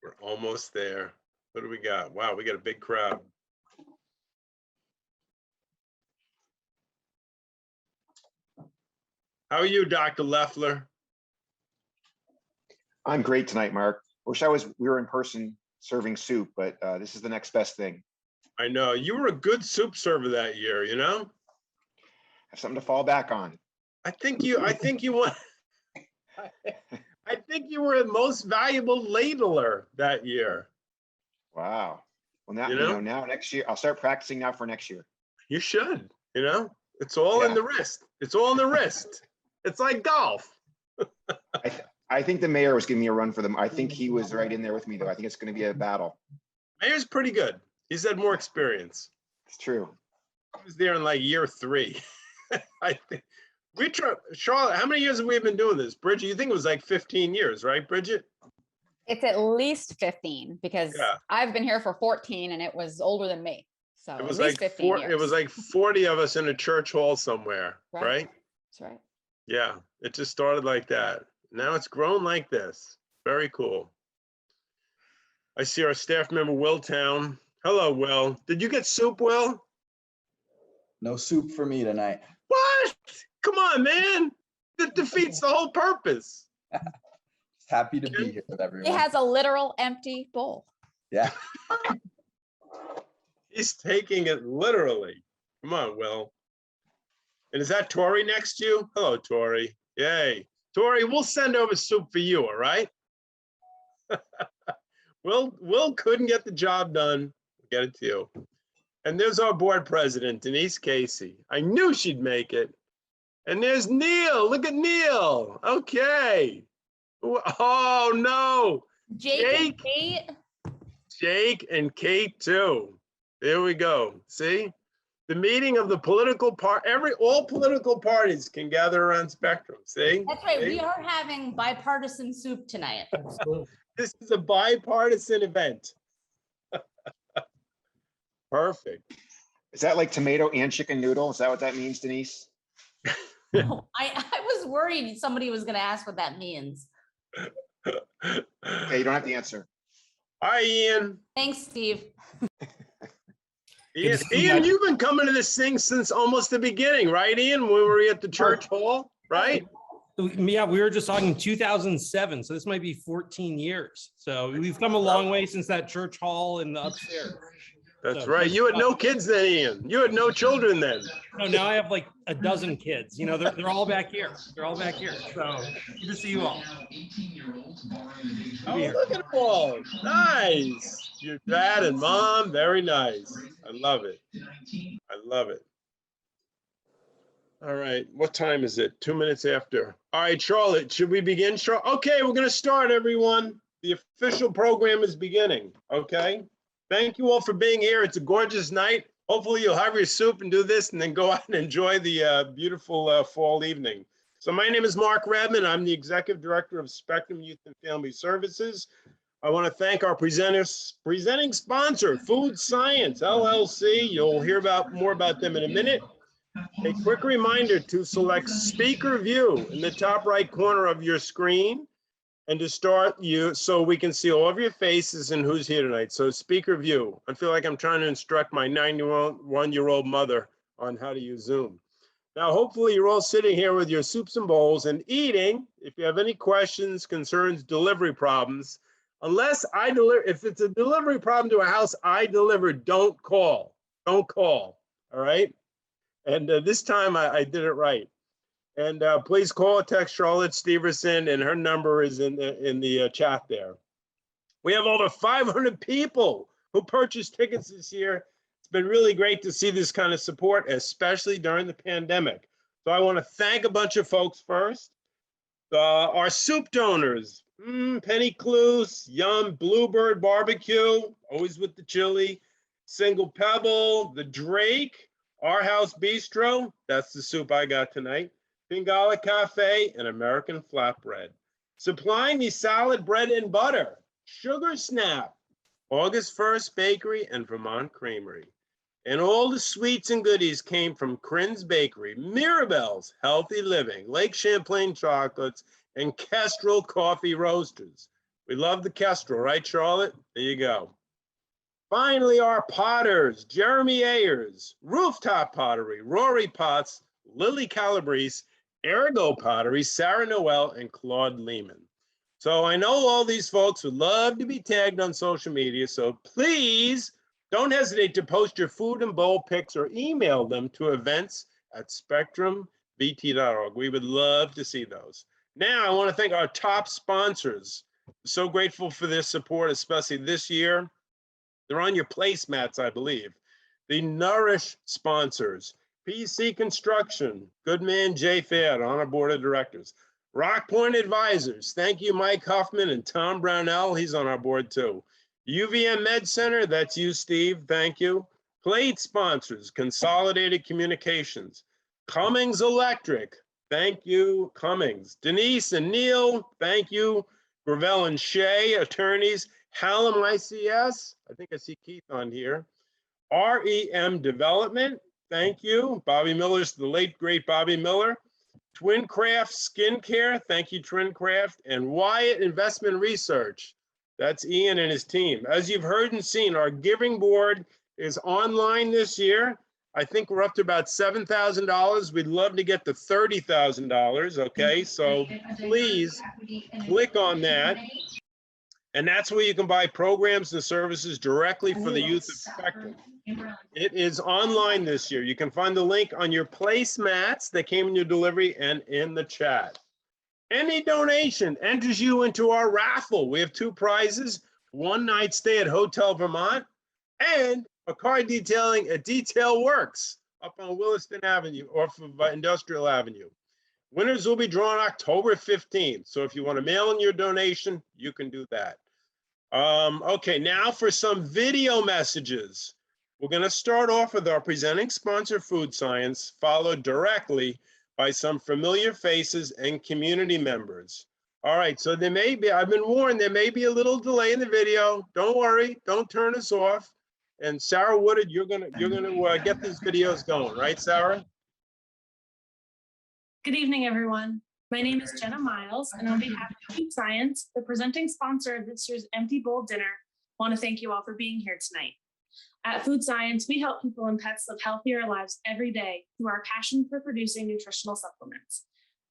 We're almost there. What do we got? Wow, we got a big crowd. How are you, Dr. Leffler? I'm great tonight, Mark. Wish we were in person serving soup, but this is the next best thing. I know you were a good soup server that year, you know? Have something to fall back on. I think you won. I think you were the most valuable ladler that year. Wow. Well, now, You know? now next year, I'll start practicing now for next year. You should, you know? It's all in the wrist. It's all in the wrist. It's like golf. I think the mayor was giving me a run for them. I think he was right in there with me, though. I think it's going to be a battle. Mayor's pretty good. He's had more experience. It's true. I was there in like year 3. I think Charlotte, how many years have we been doing this? Bridget, you think it was like 15 years, right, Bridget? It's at least 15 because I've been here for 14 and it was older than me. So it was at least like 15 years. It was like 40 of us in a church hall somewhere, right? That's right. Yeah, it just started like that. Now it's grown like this. Very cool. I see our staff member, Will Town. Hello, Will. Did you get soup, Will? No soup for me tonight. What? Come on, man. That defeats the whole purpose. Just happy to be here with everyone. He has a literal empty bowl. Yeah. He's taking it literally. Come on, Will. And is that Tori next to you? Hello, Tori. Yay. Tori, we'll send over soup for you, all right? Will couldn't get the job done. Get it to you. And there's our board president, Denise Casey. I knew she'd make it. And there's Neil. Look at Neil. Okay. Oh, no. Jake and Kate. Jake and Kate, too. There we go. See? The meeting of the political all political parties can gather around Spectrum. See? That's right. See? We are having bipartisan soup tonight. This is a bipartisan event. Perfect. Is that like tomato and chicken noodle? Is that what that means, Denise? I was worried somebody was going to ask what that means. Okay, you don't have to answer. Hi, Ian. Thanks, Steve. Ian, you've been coming to this thing since almost the beginning, right, Ian? When we were at the church hall, right? Yeah, we were just talking 2007, so this might be 14 years. So we've come a long way since that church hall and the upstairs. That's right. You had no kids then, Ian. You had no children then. No, now I have like a dozen kids. You know, they're all back here. They're all back here. So good to see you all. Oh, look at them all. Nice. Your dad and mom, very nice. I love it. I love it. All right, what time is it? 2 minutes after. All right, Charlotte, should we begin? Okay, we're gonna start, everyone. The official program is beginning, okay? Thank you all for being here. It's a gorgeous night. Hopefully you'll have your soup and do this and then go out and enjoy the beautiful fall evening. So my name is Mark Redman. I'm the Executive Director of Spectrum Youth and Family Services. I want to thank our presenting sponsor, Food Science LLC. You'll hear more about them in a minute. A quick reminder to select Speaker View in the top right corner of your screen and to start so we can see all of your faces and who's here tonight. So Speaker View. I feel like I'm trying to instruct my 91-year-old mother on how to use Zoom. Now, hopefully you're all sitting here with your soups and bowls and eating. If you have any questions, concerns, delivery problems, if it's a delivery problem to a house I deliver, don't call. Don't call, all right? And this time I did it right. And please call or text Charlotte Steverson, and her number is in the chat there. We have over 500 people who purchased tickets this year. It's been really great to see this kind of support, especially during the pandemic. So I want to thank a bunch of folks first. Our soup donors, Penny Cluse, Yum, Bluebird Barbecue, always with the chili, Single Pebble, the Drake, Our House Bistro, that's the soup I got tonight, Pingala Cafe, and American Flatbread. Supplying the salad, bread, and butter, Sugar Snap, August 1st Bakery, and Vermont Creamery. And all the sweets and goodies came from Crin's Bakery, Mirabelle's Healthy Living, Lake Champlain Chocolates, and Kestrel Coffee Roasters. We love the Kestrel, right, Charlotte? There you go. Finally, our potters, Jeremy Ayers, Rooftop Pottery, Rory Potts, Lily Calabrese, Ergo Pottery, Sarah Noel, and Claude Lehman. So I know all these folks would love to be tagged on social media, so please don't hesitate to post your food and bowl pics or email them to events@spectrumvt.org. We would love to see those. Now, I want to thank our top sponsors. So grateful for their support, especially this year. They're on your placemats, I believe. The Nourish sponsors, PC Construction, Goodman J. Fair on our board of directors. Rock Point Advisors, thank you, Mike Huffman and Tom Brownell. He's on our board too. UVM Med Center, that's you, Steve, thank you. Plate sponsors, Consolidated Communications. Cummings Electric, thank you, Cummings. Denise and Neil, thank you. Gravel and Shea, attorneys. Hallam ICS, I think I see Keith on here. REM Development, thank you. Bobby Miller's the late, great Bobby Miller. Twincraft Skincare, thank you, Twincraft. And Wyatt Investment Research, that's Ian and his team. As you've heard and seen, our giving board is online this year. I think we're up to about $7,000. We'd love to get to $30,000, okay? So please click on that. And that's where you can buy programs and services directly for the youth of Spectrum. It is online this year. You can find the link on your placemats that came in your delivery and in the chat. Any donation enters you into our raffle. We have 2 prizes, 1 night stay at Hotel Vermont and a car detailing at Detail Works up on Williston Avenue off of Industrial Avenue. Winners will be drawn October 15th. So if you want to mail in your donation, you can do that. Okay, now for some video messages. We're going to start off with our presenting sponsor, Food Science, followed directly by some familiar faces and community members. All right, so there may be, I've been warned, there may be a little delay in the video. Don't worry, don't turn us off. And Sarah Woodard, you're gonna get these videos going, right, Sarah? Good evening, everyone. My name is Jenna Miles, and on behalf of Food Science, the presenting sponsor of this year's Empty Bowl Dinner, I want to thank you all for being here tonight. At Food Science, we help people and pets live healthier lives every day through our passion for producing nutritional supplements.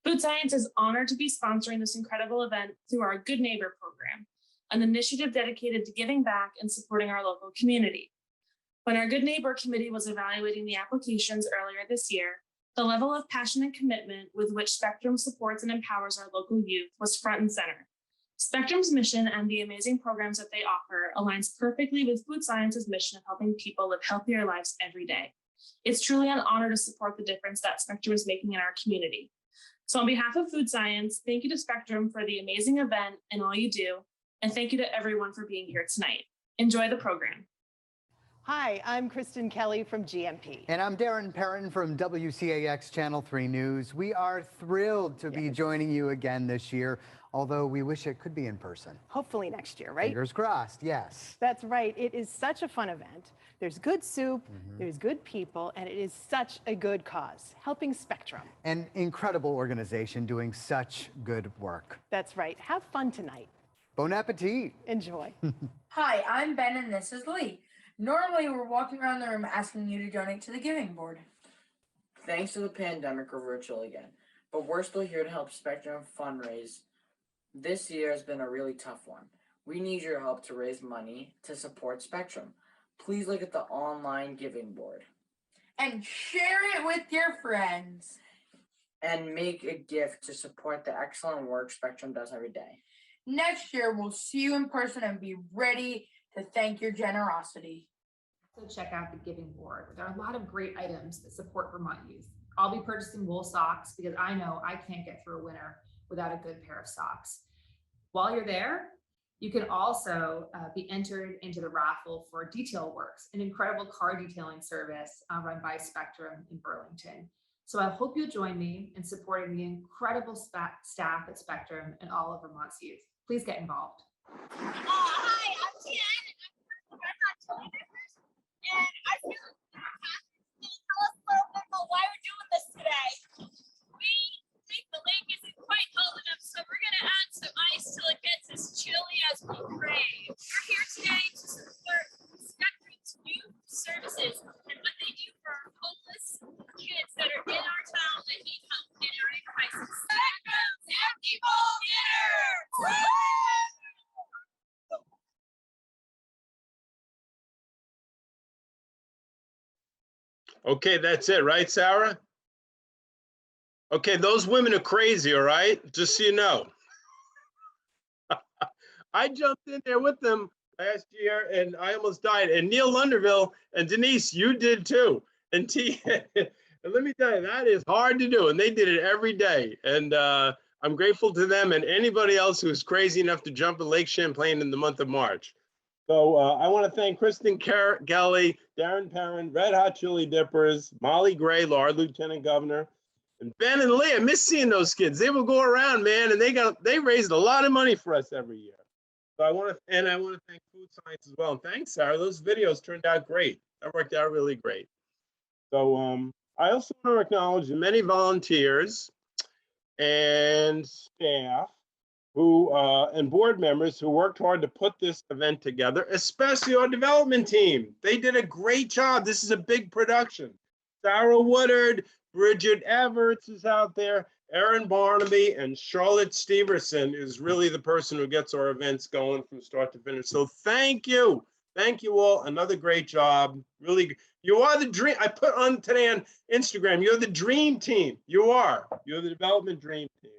Food Science is honored to be sponsoring this incredible event through our Good Neighbor program, an initiative dedicated to giving back and supporting our local community. When our Good Neighbor Committee was evaluating the applications earlier this year, the level of passion and commitment with which Spectrum supports and empowers our local youth was front and center. Spectrum's mission and the amazing programs that they offer aligns perfectly with Food Science's mission of helping people live healthier lives every day. It's truly an honor to support the difference that Spectrum is making in our community. So on behalf of Food Science, thank you to Spectrum for the amazing event and all you do. And thank you to everyone for being here tonight. Enjoy the program. Hi, I'm Kristen Kelly from GMP. And I'm Darren Perrin from WCAX Channel 3 News. We are thrilled to be joining you again this year, although we wish it could be in person. Hopefully next year, right? Fingers crossed, yes. That's right. It is such a fun event. There's good soup, there's good people, and it is such a good cause, helping Spectrum. An incredible organization doing such good work. That's right. Have fun tonight. Bon appetit. Enjoy. Hi, I'm Ben and this is Lee. Normally, we're walking around the room asking you to donate to the giving board. Thanks to the pandemic, we're virtual again, but we're still here to help Spectrum fundraise. This year has been a really tough one. We need your help to raise money to support Spectrum. Please look at the online giving board. And share it with your friends. And make a gift to support the excellent work Spectrum does every day. Next year, we'll see you in person and be ready to thank your generosity. So check out the giving board. There are a lot of great items that support Vermont youth. I'll be purchasing wool socks because I know I can't get through a winter without a good pair of socks. While you're there, you can also be entered into the raffle for Detail Works, an incredible car detailing service run by Spectrum in Burlington. So I hope you'll join me in supporting the incredible staff at Spectrum and all of Vermont's youth. Please get involved. Hi, I'm Tian, and I'm Vermont Children's, and I feel passionate to tell us a little bit about why we're doing this today. We think the lake isn't quite cold enough, so we're going to add some ice till it gets as chilly we're here today to support Spectrum's youth services and what they do for homeless kids that are in our town that need help and are in crisis. Spectrum's Empty Bowl Dinner! Okay, that's it, right, Sarah? Okay, those women are crazy, all right? Just so you know. I jumped in there with them last year and I almost died. And Neil Lunderville and Denise, you did too. And and let me tell you, that is hard to do. And they did it every day. And I'm grateful to them and anybody else who's crazy enough to jump in Lake Champlain in the month of March. So I want to thank Kristen Kelly, Darren Perrin, Red Hot Chili Dippers, Molly Gray, our Lieutenant Governor, and Ben and Lee. I miss seeing those kids. They will go around, man, and they raised a lot of money for us every year. So I want to thank Food Science as well. And thanks, Sarah. Those videos turned out great. That worked out really great. So I also want to acknowledge the many volunteers and staff who and board members who worked hard to put this event together, especially our development team. They did a great job. This is a big production. Sarah Woodard, Bridget Everts is out there, Erin Barnaby, and Charlotte Steverson is really the person who gets our events going from start to finish. So thank you. Thank you all. Another great job. Really, you are the dream. I put on today on Instagram, you're the dream team. You are. You're the development dream team.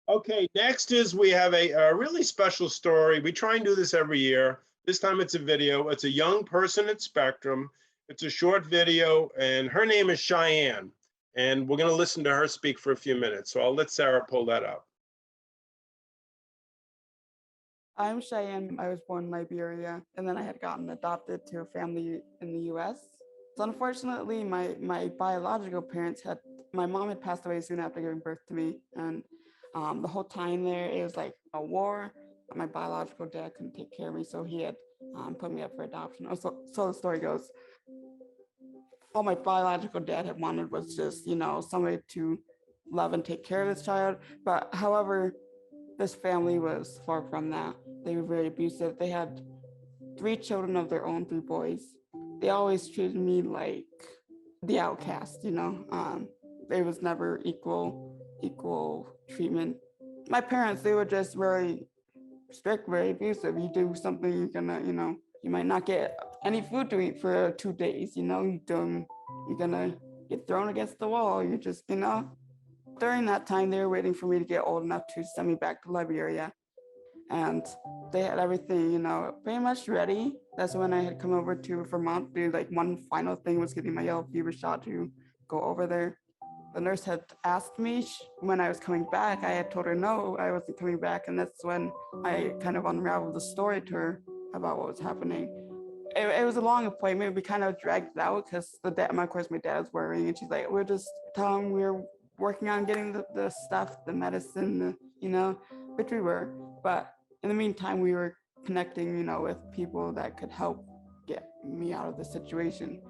Okay, next is we have a really special story. We try and do this every year. This time it's a video. It's a young person at Spectrum. It's a short video, and her name is Cheyenne. And we're going to listen to her speak for a few minutes. So I'll let Sarah pull that up. I'm Cheyenne. I was born in Liberia, and then I had gotten adopted to a family in the US. So unfortunately, my biological parents my mom had passed away soon after giving birth to me. And the whole time there, it was like a war. My biological dad couldn't take care of me, so he had put me up for adoption. So the story goes, all my biological dad had wanted was just, somebody to love and take care of this child. But however, this family was far from that. They were very abusive. They had 3 children of their own, 3 boys. They always treated me like the outcast, There was never equal treatment. My parents, they were just very strict, very abusive. You do something, you're gonna, you might not get any food to eat for 2 days, you're gonna get thrown against the wall. You're just, During that time, they were waiting for me to get old enough to send me back to Liberia. And they had everything, pretty much ready. That's when I had come over to Vermont to do like one final thing was getting my yellow fever shot to go over there. The nurse had asked me when I was coming back. I had told her no, I wasn't coming back. And that's when I kind of unraveled the story to her about what was happening. It was a long appointment. We kind of dragged it out because of course, my dad was worrying. And she's like, we're just telling we're working on getting the stuff, the medicine, which we were. But in the meantime, we were connecting, with people that could help get me out of the situation,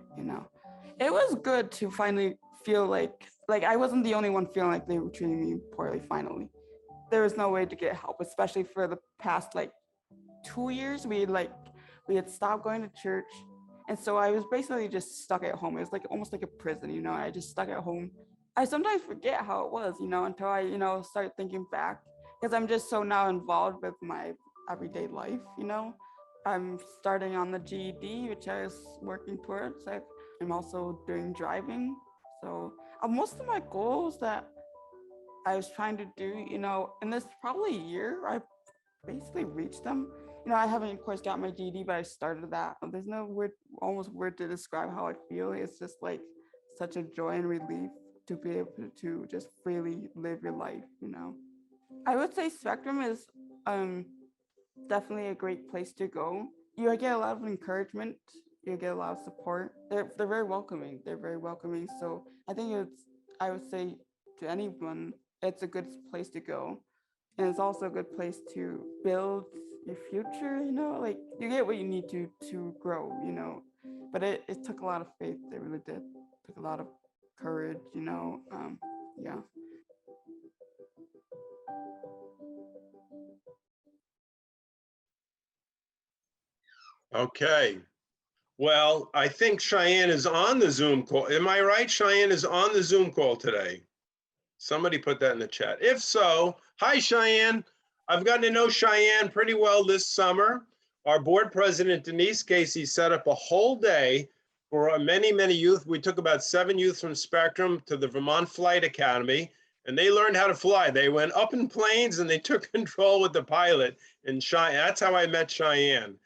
It was good to finally feel like I wasn't the only one feeling like they were treating me poorly finally. There was no way to get help, especially for the past 2 years. We had stopped going to church. And so I was basically just stuck at home. It was almost like a prison, I just stuck at home. I sometimes forget how it was, until I, start thinking back, because I'm just so now involved with my everyday life, I'm starting on the GED, which I was working towards. I'm also doing driving. So most of my goals that I was trying to do, in this probably year, I basically reached them. I haven't, of course, got my GED, but I started that. There's no almost word to describe how I feel. It's just such a joy and relief to be able to just freely live your life, I would say Spectrum is definitely a great place to go. You get a lot of encouragement. You get a lot of support. They're very welcoming. So I think I would say to anyone, it's a good place to go. And it's also a good place to build your future, you get what you need to grow, but it took a lot of faith. It really did. It took a lot of courage, yeah. Okay. Well, I think Cheyenne is on the Zoom call. Am I right? Cheyenne is on the Zoom call today. Somebody put that in the chat. If so, hi, Cheyenne. I've gotten to know Cheyenne pretty well this summer. Our board president, Denise Casey, set up a whole day for many, many youth. We took about 7 youth from Spectrum to the Vermont Flight Academy, and they learned how to fly. They went up in planes and they took control with the pilot. And that's how I met Cheyenne.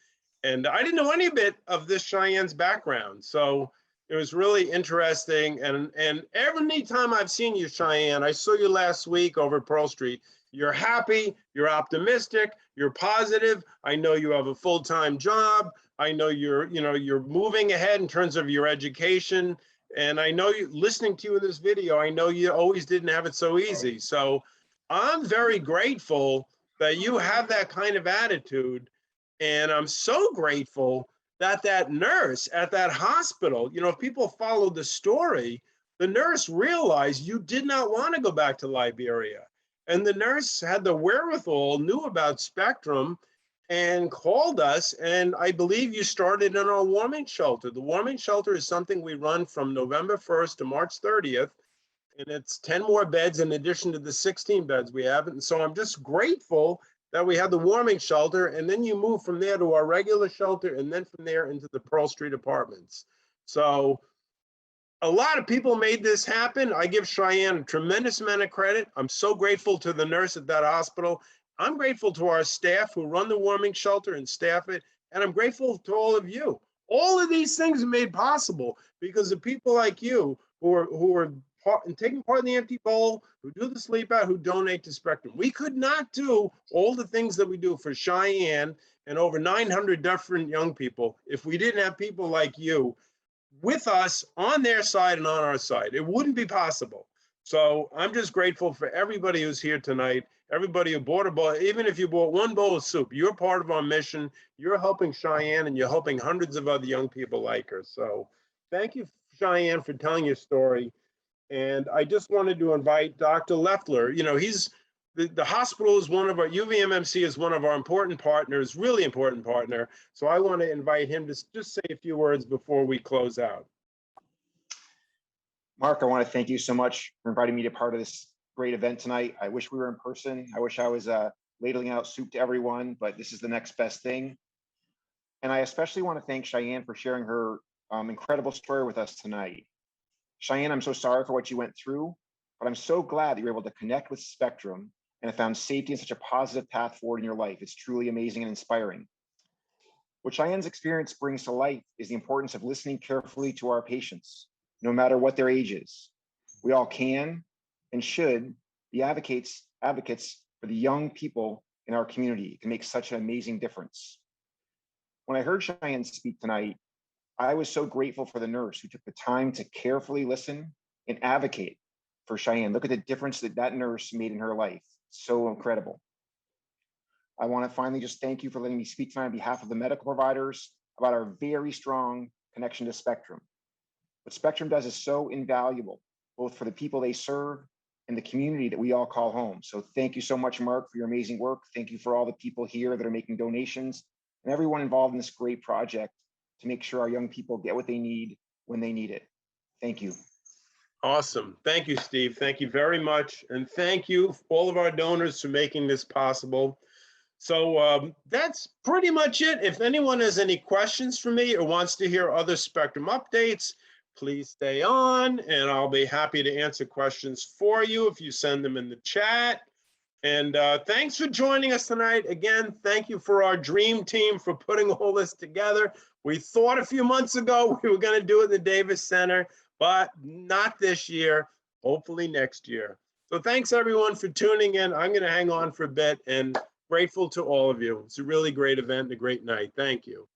And I didn't know any bit of this Cheyenne's background. So it was really interesting. And every time I've seen you, Cheyenne, I saw you last week over at Pearl Street. You're happy, you're optimistic, you're positive. I know you have a full-time job. I know you're moving ahead in terms of your education. And I know listening to you in this video, I know you always didn't have it so easy. So I'm very grateful that you have that kind of attitude. And I'm so grateful that that nurse at that hospital, if people followed the story, the nurse realized you did not want to go back to Liberia. And the nurse had the wherewithal, knew about Spectrum, and called us. And I believe you started in our warming shelter. The warming shelter is something we run from November 1st to March 30th. And it's 10 more beds in addition to the 16 beds we have. And so I'm just grateful that we had the warming shelter, and then you move from there to our regular shelter, and then from there into the Pearl Street apartments. So a lot of people made this happen. I give Cheyenne a tremendous amount of credit. I'm so grateful to the nurse at that hospital. I'm grateful to our staff who run the warming shelter and staff it, and I'm grateful to all of you. All of these things are made possible because of people like you who are taking part in the Empty Bowl, who do the sleep out, who donate to Spectrum. We could not do all the things that we do for Cheyenne and over 900 different young people if we didn't have people like you with us on their side and on our side. It wouldn't be possible. So I'm just grateful for everybody who's here tonight, everybody who bought a bowl. Even if you bought one bowl of soup, you're part of our mission. You're helping Cheyenne and you're helping hundreds of other young people like her. So thank you, Cheyenne, for telling your story. And I just wanted to invite Dr. Leffler. He's the hospital is one of our, UVMMC is one of our important partners, really important partner. So I want to invite him to just say a few words before we close out. Mark, I want to thank you so much for inviting me to part of this great event tonight. I wish we were in person. I wish I was ladling out soup to everyone, but this is the next best thing. And I especially want to thank Cheyenne for sharing her incredible story with us tonight. Cheyenne, I'm so sorry for what you went through, but I'm so glad that you're able to connect with Spectrum and have found safety and such a positive path forward in your life. It's truly amazing and inspiring. What Cheyenne's experience brings to life is the importance of listening carefully to our patients, no matter what their age is. We all can and should be advocates for the young people in our community. It can make such an amazing difference. When I heard Cheyenne speak tonight, I was so grateful for the nurse who took the time to carefully listen and advocate for Cheyenne. Look at the difference that that nurse made in her life. So incredible. I want to finally just thank you for letting me speak tonight on behalf of the medical providers about our very strong connection to Spectrum. What Spectrum does is so invaluable, both for the people they serve and the community that we all call home. So thank you so much, Mark, for your amazing work. Thank you for all the people here that are making donations and everyone involved in this great project to make sure our young people get what they need when they need it. Thank you. Awesome. Thank you, Steve. Thank you very much. And thank you, all of our donors, for making this possible. So that's pretty much it. If anyone has any questions for me or wants to hear other Spectrum updates, please stay on and I'll be happy to answer questions for you if you send them in the chat. And thanks for joining us tonight. Again, thank you for our dream team for putting all this together. We thought a few months ago we were going to do it in the Davis Center, but not this year, hopefully next year. So thanks everyone for tuning in. I'm going to hang on for a bit and grateful to all of you. It's a really great event, a great night. Thank you.